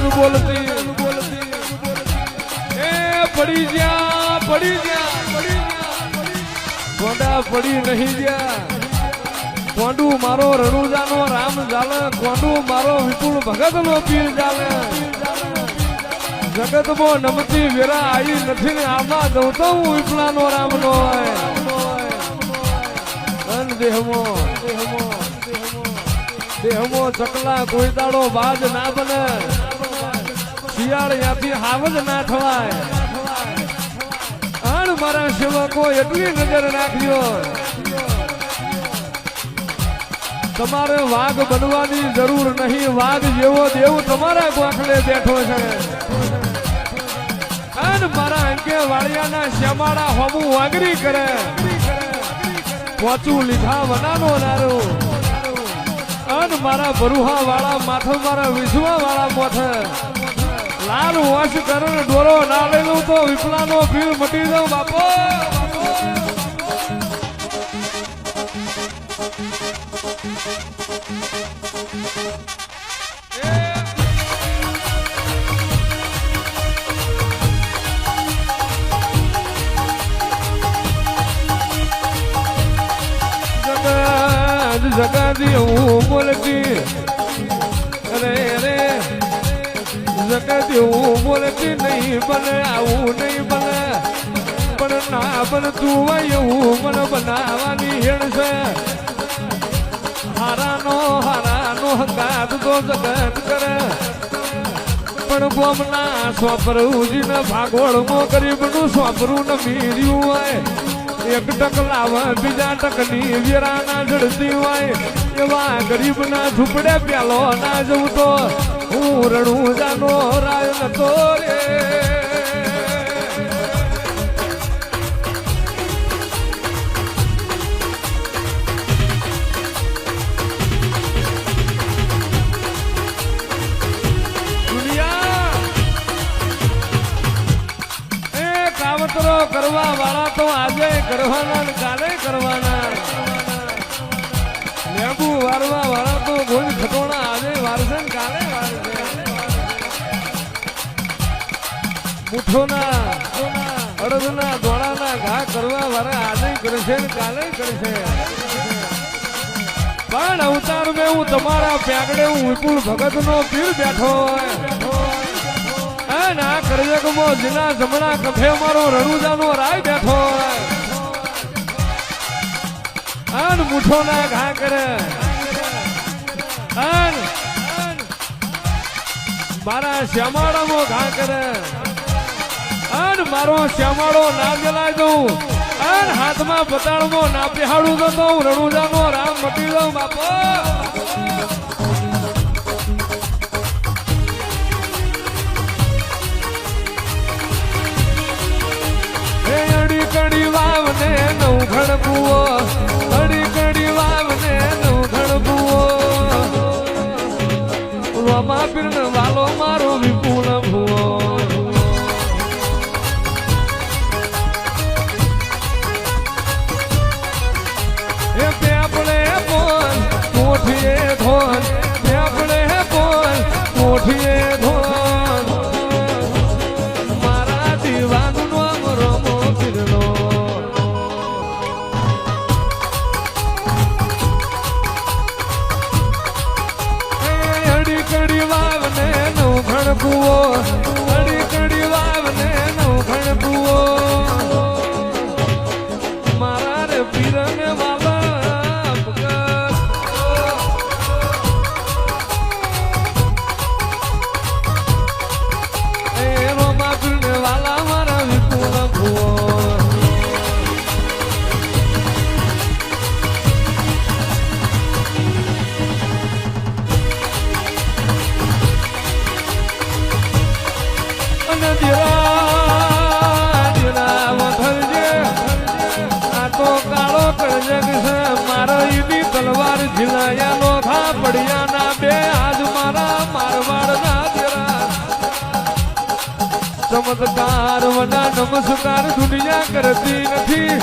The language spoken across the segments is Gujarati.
બોલતી એ પડી ગયા ગોંડા પડી નહીં ગયા ગોંડું મારો રણુજાનો રામ જાલે ગોંડું મારો વિપુલ ભગત નો પીર જાલે જગત મો નમતી વેરા આવી નથી ને આમાં દઉં તો હું વિપલા નો રામ નો દેહમો ચકલા કોઈ દાડો બાજ ના બને શિયાળ યાથી હાવજ ના થવાય આણ મારા સેવકો એટલી નજર નાખ્યો તમારે વાઘ બનવાની જરૂર નહીં વાઘ જેવો દેવ તમારા ગોખલે બેઠો છે આણ મારા અંકે વાળિયાના શ્યામાળા હોમું વાગરી કરે પોચું લીધા વનાનો નારો અન મારા બરુહા વાળા માથે મારા વિશ્વા વાળા મોથે લાલ વશ કરણ ડોરો ના લેલું તો વિપલાનો ભીલ મટી જાઉં બાપો જગાદી હું બોલતી અરે જગાદી હું બોલતી નહીં બને આવું નહીં બને પણ ના બન તું એવું મને બનાવવાની હેડ છે હારાનો હંગાત તો જગત કરે પણ બોમના સોપરુજીને ભાગોળમાં ગરીબનું સોપરું ને મીર્યું હોય એક ટક લાવે બીજા ટકની વેરાના જડતી હોય એવા ગરીબના ઝૂંપડે પ્યાલો ના જવું તો હું રણુજાનો રાય નતો રે કરવા વાળા તો આજે કરવાના કાલે કરવાના લેબુ વારવા વાળા તો ગોળ ખટોણા આજે વારસે કાલે વારસે મુઠોના અડદના દોડાના ઘા કરવા વાળા આજે કરશે ને કાલે કરશે પણ અવતાર મેં હું તમારા પ્યાગડે હું વિપુલ ભગત નો પીર બેઠો ના કરજગમો જીના જમણા કફે મારો રણુજાનો રાય બેઠો આન મુઠો ના ઘા કરે આન મારા શ્યામાળામાં ઘા કરે આન મારો શ્યામાળો ના જલાય દઉં આન હાથમાં પતાળમાં ના પેહાડું તો હું રણુજાનો રામ મટી દઉં બાપો કડી વાવને નવ ઘડબુઓ કડી વાવને નવ ઘડબુઓ રોમા પીરને વાલો મારો વિપુલ ભુઓ એ પેપડે બોલ કોઠીએ ધોન પેપડે બોલ કોઠીએ ધોન મારા દીવાનું રોમો પીરનો કડી વાવને નવ ઘડબુઓ કડી વાવને નવ ઘડબુઓ મારા રે પીરને વાલા એ રોમા પીરને વાલા મારા વિપુલ ભુઓ તલવાર ઝીલાયા લોખા પડ્યા ના બે આજ મારા મારવાડ ના દેરા ચમત્કાર વના નમસ્કાર દુનિયા કરતી નથી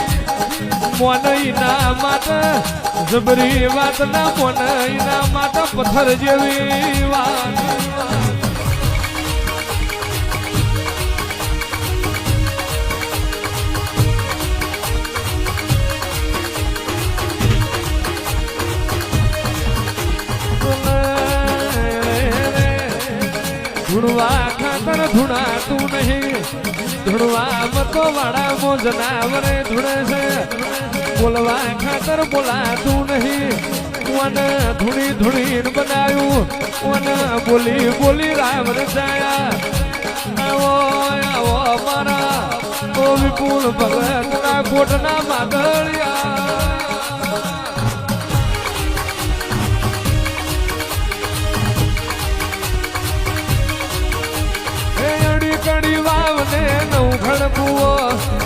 મોનઈ ના માટે જબરી વાત ના મોનઈ ના માટે પથ્થર જેવી વાત ધૂણવા ખાતર ધૂણાતું નહીં ધૂણવા મતો વાળા મોજનાવરે ધૂણે છે બોલવા ખાતર બોલાતું નહીં કોને ધૂણી ધૂણીને બનાવ્યું કોને બોલી બોલી રામ રચાયા આવો આવો મારા તો વિપુલ ભગતના કોટના માદળિયા કડી વાવને નવ ખડકુઓ